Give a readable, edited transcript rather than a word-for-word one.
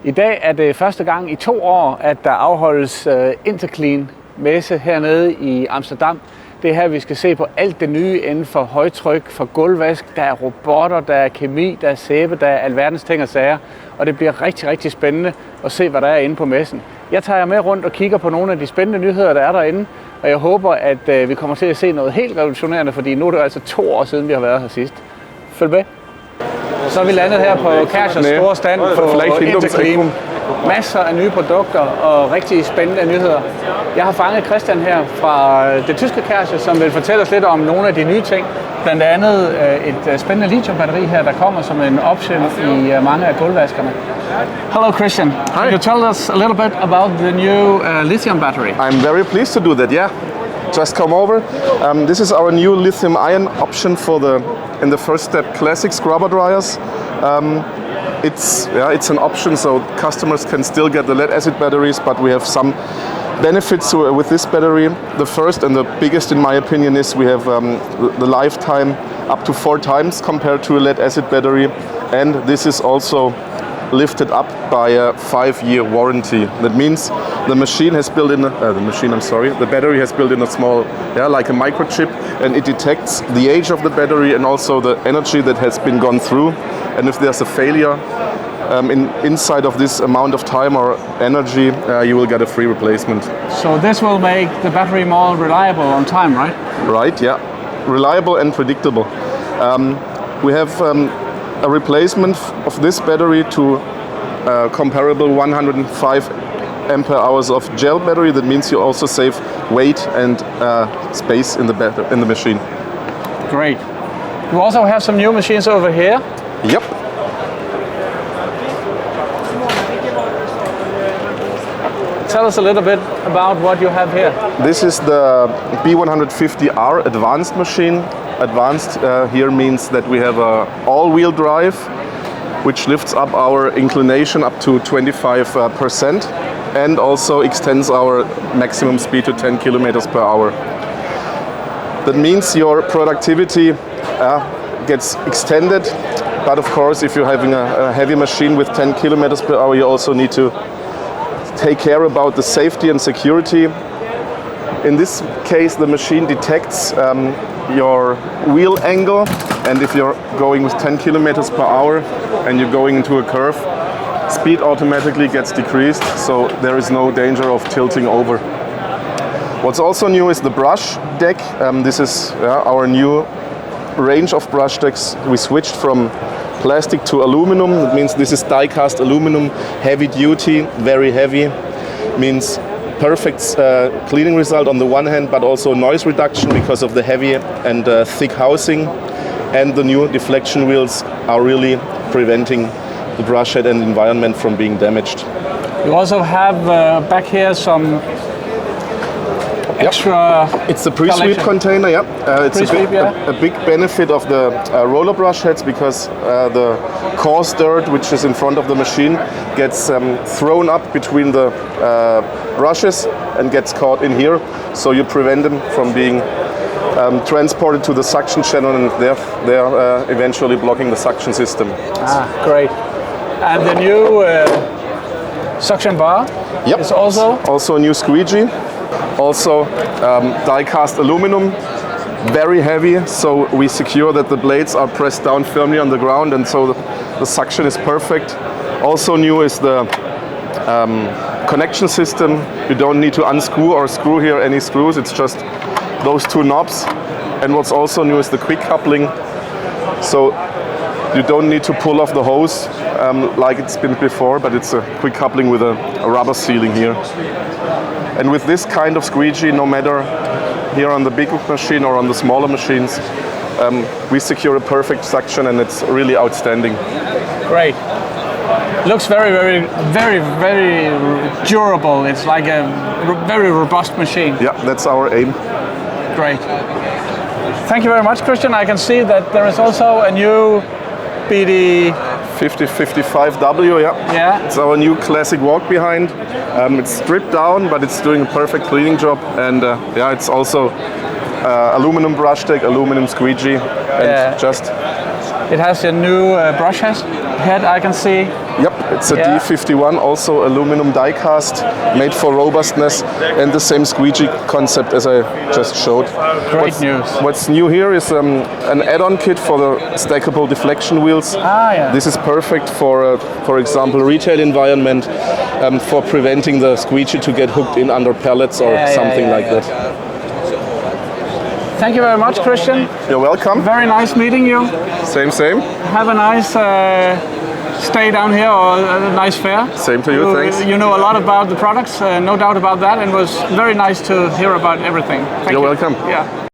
I dag er det første gang i 2 år, at der afholdes Interclean messe hernede i Amsterdam. Det er her, vi skal se på alt det nye inden for højtryk, for gulvvask. Der er robotter, der er kemi, der er sæbe, der er alverdens ting og sager. Og det bliver rigtig, rigtig spændende at se, hvad der er inde på messen. Jeg tager jer med rundt og kigger på nogle af de spændende nyheder, der er derinde. Og jeg håber, at vi kommer til at se noget helt revolutionerende, fordi nu er det altså 2 år siden, vi har været her sidst. Følg med. Så er vi landet her på Kärchers store stand på Interclean. Masser af nye produkter og rigtig spændende nyheder. Jeg har fanget Christian her fra det tyske Kärcher, som vil fortælle os lidt om nogle af de nye ting. Blandt andet et spændende lithiumbatteri her, der kommer som en option i mange af gulvvaskerne. Hello Christian, can you tell us a little bit about the new lithium battery? I'm very pleased to do that, yeah. Just come over. This is our new lithium-ion option for in the first step, classic scrubber dryers. It's an option, so customers can still get the lead-acid batteries, but we have some benefits with this battery. The first and the biggest, in my opinion, is we have the lifetime up to 4 times compared to a lead-acid battery, and this is also lifted up by a 5-year warranty. That means the machine has built in the battery has built in a small, like a microchip, and it detects the age of the battery and also the energy that has been gone through. And if there's a failure inside of this amount of time or energy, you will get a free replacement. So this will make the battery more reliable on time, right? Right, yeah. Reliable and predictable. We have a replacement of this battery to comparable 105 ampere hours of gel battery. That means you also save weight and space in the machine. Great. You also have some new machines over here. Yep. Tell us a little bit about what you have here. This is the B150R advanced machine. Advanced here means that we have a all-wheel drive, which lifts up our inclination up to 25% and also extends our maximum speed to 10 kilometers per hour. That means your productivity gets extended, but of course if you're having a heavy machine with 10 kilometers per hour, you also need to take care about the safety and security. In this case, the machine detects your wheel angle, and if you're going with 10 kilometers per hour and you're going into a curve, speed automatically gets decreased, so there is no danger of tilting over. What's also new is the brush deck. This is our new range of brush decks. We switched from plastic to aluminum. That means this is die-cast aluminum, heavy duty, very heavy. Means perfect cleaning result on the one hand, but also noise reduction because of the heavy and thick housing. And the new deflection wheels are really preventing the brush head and environment from being damaged. You also have back here some extra. It's a pre-sweep container, it's a big benefit of the roller brush heads because the coarse dirt which is in front of the machine gets thrown up between the brushes and gets caught in here, so you prevent them from being transported to the suction channel, and they're eventually blocking the suction system. Great. And the new suction bar is also a new squeegee. Also die-cast aluminum, very heavy, so we secure that the blades are pressed down firmly on the ground, and so the suction is perfect. Also new is the connection system. You don't need to unscrew or screw here any screws, it's just those 2 knobs. And what's also new is the quick coupling, so you don't need to pull off the hose like it's been before, but it's a quick coupling with a rubber sealing here. And with this kind of squeegee, no matter here on the big machine or on the smaller machines, we secure a perfect suction, and it's really outstanding. Great. Looks very, very, very, very durable. It's like a very robust machine. Yeah, that's our aim. Great. Thank you very much, Christian. I can see that there is also a new BD 5055W, yeah. It's our new classic walk behind. It's stripped down, but it's doing a perfect cleaning job, and it's also aluminum brush deck, aluminum squeegee, and just It has a new brush head, I can see. Yep, it's a Yeah. D51, also aluminum die cast, made for robustness, and the same squeegee concept as I just showed. Great news. What's new here is an add-on kit for the stackable deflection wheels. Ah, yeah. This is perfect for example, retail environment, for preventing the squeegee to get hooked in under pallets or something like that. Thank you very much, Christian. You're welcome. Very nice meeting you. Same. Have a nice stay down here, or a nice fair. Same to you, thanks. You know a lot about the products, no doubt about that, and it was very nice to hear about everything. Thank you. You're welcome. Yeah.